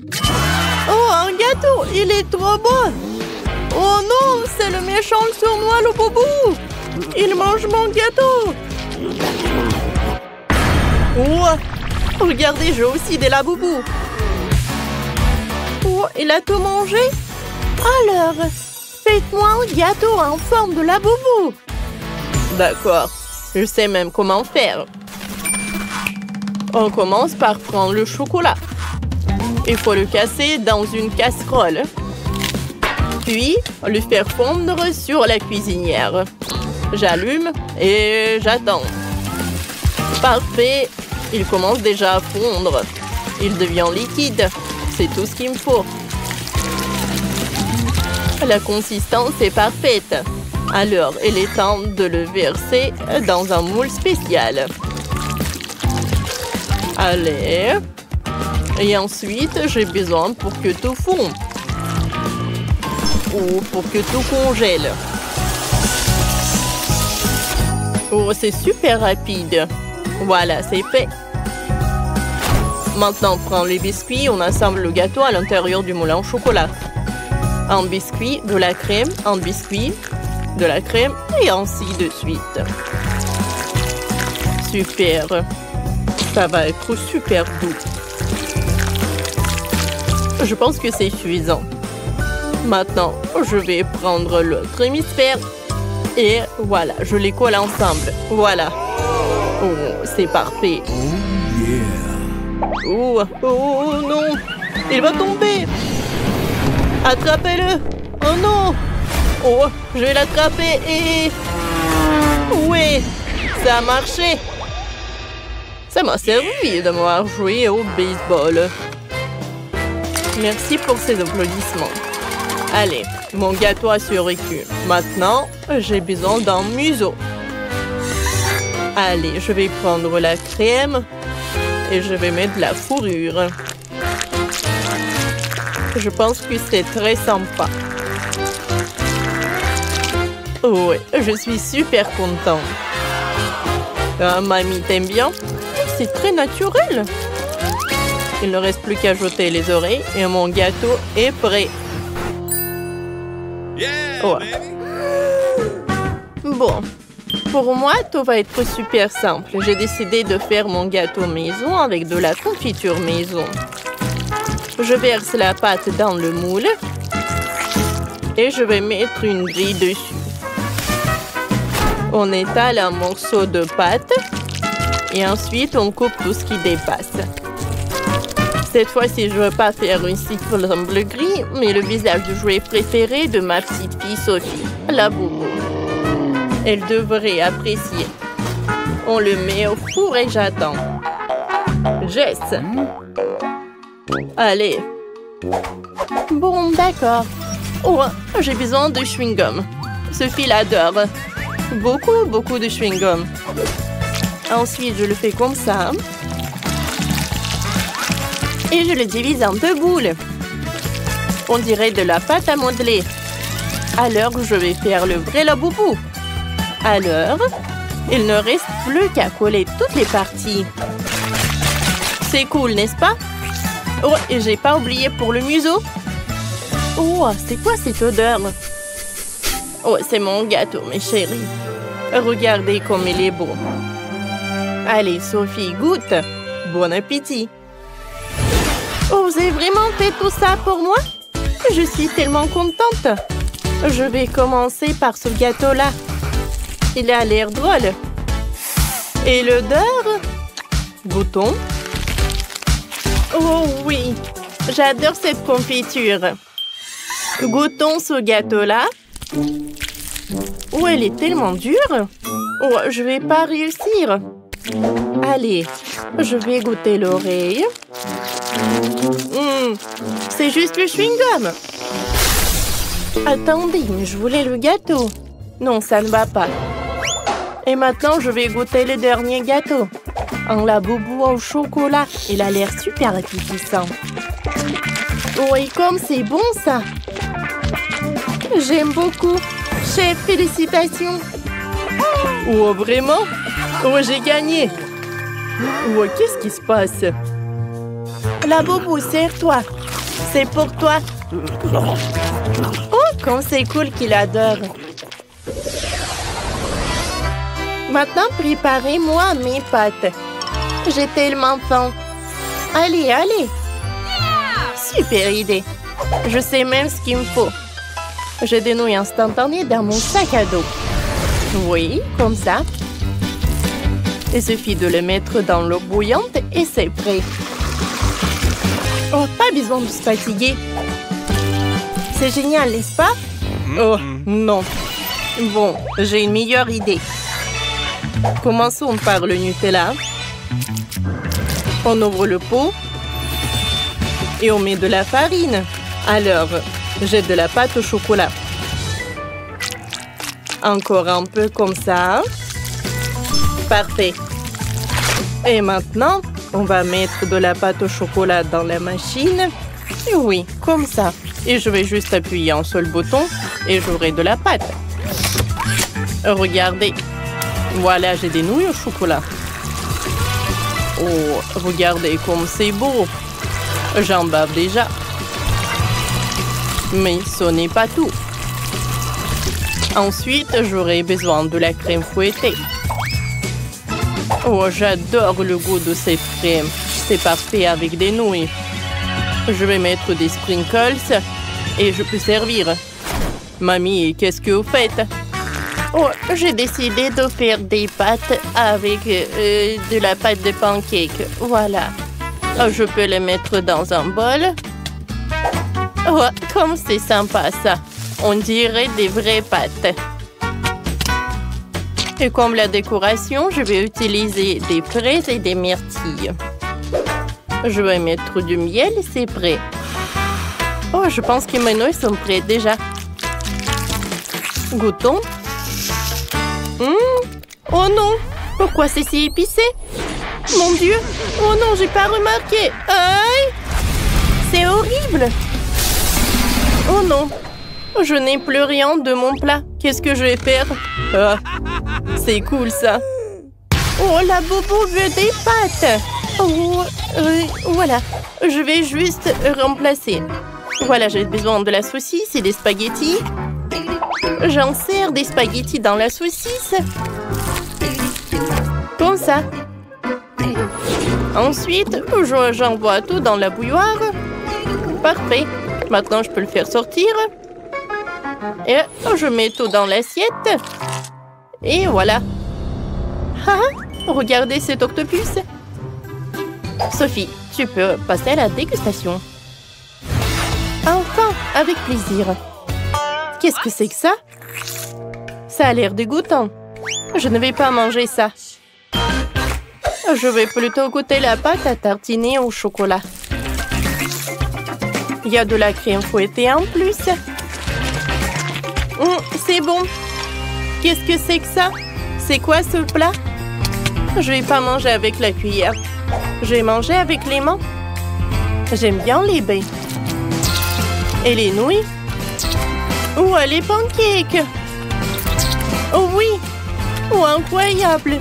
Oh, un gâteau! Il est trop beau! Oh non, c'est le méchant sournois, le boubou! Il mange mon gâteau! Oh, regardez, j'ai aussi des laboubous! Oh, il a tout mangé? Alors, faites-moi un gâteau en forme de laboubou! D'accord, je sais même comment faire. On commence par prendre le chocolat. Il faut le casser dans une casserole. Puis, le faire fondre sur la cuisinière. J'allume et j'attends. Parfait, il commence déjà à fondre. Il devient liquide. C'est tout ce qu'il me faut. La consistance est parfaite. Alors, il est temps de le verser dans un moule spécial. Allez. Et ensuite, j'ai besoin pour que tout fonde. Ou pour que tout congèle. Oh, c'est super rapide. Voilà, c'est fait. Maintenant, on prend les biscuits, on assemble le gâteau à l'intérieur du moulin au chocolat. Un biscuit, de la crème, un biscuit, de la crème et ainsi de suite. Super. Ça va être super doux. Je pense que c'est suffisant. Maintenant, je vais prendre l'autre hémisphère. Et voilà, je les colle ensemble. Voilà. Oh, c'est parfait. Oh, oh non. Il va tomber. Attrapez-le. Oh non. Oh, je vais l'attraper et... Oui, ça a marché. Ça m'a servi de m'avoir joué au baseball. Merci pour ces applaudissements. Allez, mon gâteau a survécu. Maintenant, j'ai besoin d'un museau. Allez, je vais prendre la crème et je vais mettre de la fourrure. Je pense que c'est très sympa. Oui, je suis super contente. Ah, mamie, t'aimes bien? C'est très naturel. Il ne reste plus qu'à jeter les oreilles et mon gâteau est prêt. Oh. Bon, pour moi, tout va être super simple. J'ai décidé de faire mon gâteau maison avec de la confiture maison. Je verse la pâte dans le moule et je vais mettre une grille dessus. On étale un morceau de pâte et ensuite on coupe tout ce qui dépasse. Cette fois-ci, je ne veux pas faire une simple grille, mais le visage du jouet préféré de ma petite fille Sophie, la boubou. Elle devrait apprécier. On le met au four et j'attends. Jess. Allez. Bon, d'accord. Oh, j'ai besoin de chewing-gum. Sophie l'adore. Beaucoup de chewing-gum. Ensuite, je le fais comme ça. Et je le divise en 2 boules. On dirait de la pâte à modeler. Alors, je vais faire le vrai laboubou. Alors, il ne reste plus qu'à coller toutes les parties. C'est cool, n'est-ce pas? Oh, et j'ai pas oublié pour le museau. Oh, c'est quoi cette odeur? Oh, c'est mon gâteau, mes chéris. Regardez comme il est beau. Allez, Sophie, goûte. Bon appétit. Oh, vous avez vraiment fait tout ça pour moi? Je suis tellement contente. Je vais commencer par ce gâteau-là. Il a l'air drôle. Et l'odeur? Goûtons. Oh oui, j'adore cette confiture. Goûtons ce gâteau-là. Oh, elle est tellement dure. Oh, je vais pas réussir. Allez, je vais goûter l'oreille. C'est juste le chewing-gum. Attendez, mais je voulais le gâteau. Non, ça ne va pas. Et maintenant, je vais goûter le dernier gâteau. Un laboubou au chocolat. Il a l'air super appétissant. Oh, et comme c'est bon, ça. J'aime beaucoup. Chef, félicitations. Oh, vraiment? Oh, j'ai gagné. Oh, qu'est-ce qui se passe? La boubou, serre-toi. C'est pour toi. Oh, comme c'est cool qu'il adore. Maintenant, préparez-moi mes pâtes. J'ai tellement faim. Allez, allez. Super idée. Je sais même ce qu'il me faut. J'ai des nouilles instantanées dans mon sac à dos. Oui, comme ça. Il suffit de les mettre dans l'eau bouillante et c'est prêt. Oh, pas besoin de se fatiguer. C'est génial, n'est-ce pas? Oh, non. Bon, j'ai une meilleure idée. Commençons par le Nutella. On ouvre le pot. Et on met de la farine. Alors, j'ai de la pâte au chocolat. Encore un peu comme ça. Parfait. Et maintenant, on va mettre de la pâte au chocolat dans la machine. Et oui, comme ça. Et je vais juste appuyer un seul bouton et j'aurai de la pâte. Regardez. Voilà, j'ai des nouilles au chocolat. Oh, regardez comme c'est beau. J'en bave déjà. Mais ce n'est pas tout. Ensuite, j'aurai besoin de la crème fouettée. Oh, j'adore le goût de cette crème. C'est parfait avec des nouilles. Je vais mettre des sprinkles et je peux servir. Mamie, qu'est-ce que vous faites? Oh, j'ai décidé de faire des pâtes avec de la pâte de pancake. Voilà. Oh, je peux les mettre dans un bol. Oh, comme c'est sympa ça. On dirait des vraies pâtes. Et comme la décoration, je vais utiliser des fraises et des myrtilles. Je vais mettre du miel, c'est prêt. Oh, je pense que mes nouilles sont prêtes déjà. Goûtons. Oh non! Pourquoi c'est si épicé? Mon Dieu! Oh non, j'ai pas remarqué! Aïe! C'est horrible! Oh non! Je n'ai plus rien de mon plat. Qu'est-ce que je vais faire? Ah, c'est cool ça! Oh, la bobo veut des pâtes! Oh, voilà. Je vais juste remplacer. Voilà, j'ai besoin de la saucisse et des spaghettis. J'insère des spaghettis dans la saucisse. Comme ça. Ensuite, j'envoie tout dans la bouilloire. Parfait. Maintenant, je peux le faire sortir. Et je mets tout dans l'assiette. Et voilà. Ah, regardez cet octopus. Sophie, tu peux passer à la dégustation. Enfin, avec plaisir. Qu'est-ce que c'est que ça? Ça a l'air dégoûtant. Je ne vais pas manger ça. Je vais plutôt goûter la pâte à tartiner au chocolat. Il y a de la crème fouettée en plus. C'est bon. Qu'est-ce que c'est que ça? C'est quoi ce plat? Je vais pas manger avec la cuillère. Je vais manger avec les mains. J'aime bien les baies. Et les nouilles? Oh, les pancakes! Oh oui! Oh, incroyable!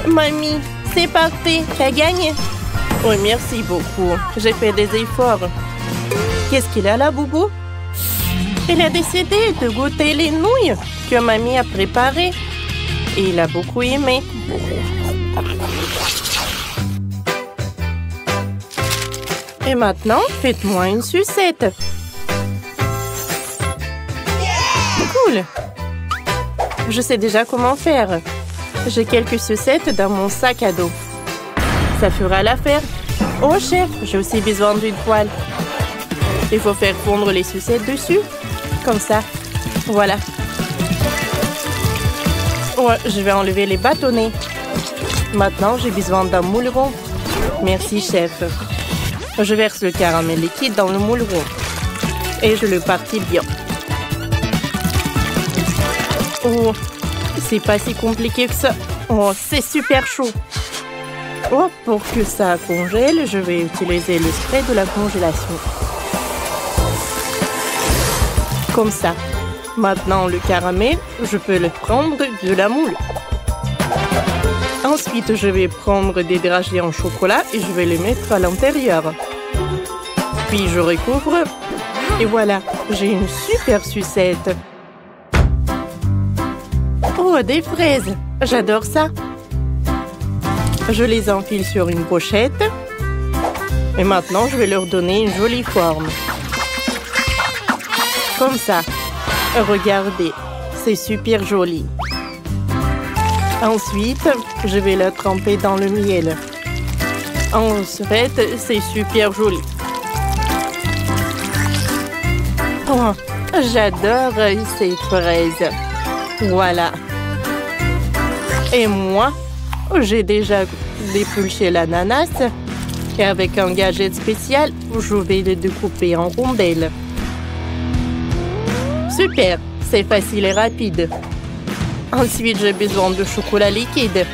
Mamie, c'est parfait, t'as gagné! Oui, merci beaucoup. J'ai fait des efforts. Qu'est-ce qu'il a là, Boubou? Il a décidé de goûter les nouilles que mamie a préparées. Et il a beaucoup aimé. Et maintenant, faites-moi une sucette. Cool! Je sais déjà comment faire. J'ai quelques sucettes dans mon sac à dos. Ça fera l'affaire. Oh, chef, j'ai aussi besoin d'une poêle. Il faut faire fondre les sucettes dessus. Comme ça. Voilà. Ouais, je vais enlever les bâtonnets. Maintenant, j'ai besoin d'un moule rond. Merci, chef. Je verse le caramel liquide dans le moule rond. Et je le partis bien. Oh, c'est pas si compliqué que ça. Oh, c'est super chaud. Oh, pour que ça congèle, je vais utiliser le spray de la congélation. Comme ça. Maintenant, le caramel, je peux le prendre de la moule. Ensuite, je vais prendre des dragées en chocolat et je vais les mettre à l'intérieur. Puis je recouvre. Et voilà, j'ai une super sucette. Oh, des fraises! J'adore ça! Je les enfile sur une pochette. Et maintenant, je vais leur donner une jolie forme. Comme ça. Regardez, c'est super joli. Ensuite, je vais la tremper dans le miel. En fait, c'est super joli. Oh, j'adore ces fraises. Voilà. Et moi, j'ai déjà dépulché l'ananas. Et avec un gadget spécial, je vais le découper en rondelles. Super, c'est facile et rapide. Ensuite, j'ai besoin de chocolat liquide.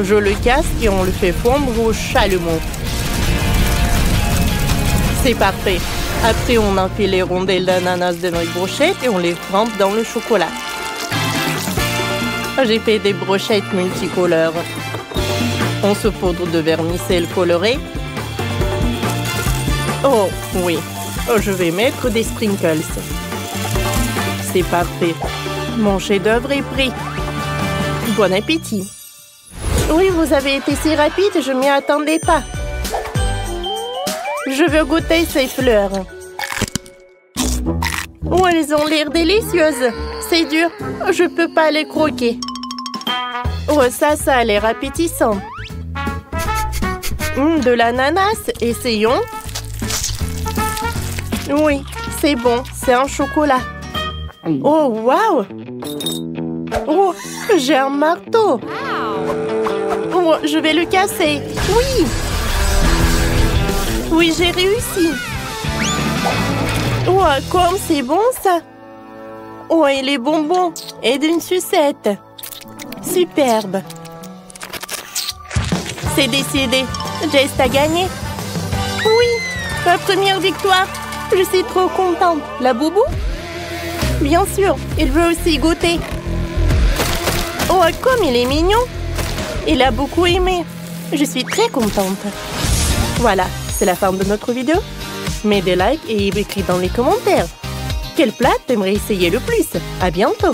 Je le casse et on le fait fondre au chalumeau. C'est parfait. Après, on enfile les rondelles d'ananas de notre brochette et on les trempe dans le chocolat. J'ai fait des brochettes multicolores. On saupoudre de vermicelle colorée. Oh, oui. Je vais mettre des sprinkles. C'est parfait. Mon chef-d'œuvre est prêt. Bon appétit. Oui, vous avez été si rapide, je m'y attendais pas. Je veux goûter ces fleurs. Oh, elles ont l'air délicieuses. C'est dur, je peux pas les croquer. Oh, ça a l'air appétissant. De l'ananas, essayons. Oui, c'est bon, c'est un chocolat. Oh, waouh! Oh, j'ai un marteau. Oh, je vais le casser. Oui! Oui, j'ai réussi. Oh, comme c'est bon ça! Oh, et les bonbons et d'une sucette. Superbe. C'est décidé. Jess a gagné. Oui, ma première victoire. Je suis trop contente. La boubou? Bien sûr, il veut aussi goûter. Oh, comme il est mignon. Il a beaucoup aimé. Je suis très contente. Voilà, c'est la fin de notre vidéo. Mets des likes et écris dans les commentaires. Quel plat t'aimerais essayer le plus? À bientôt!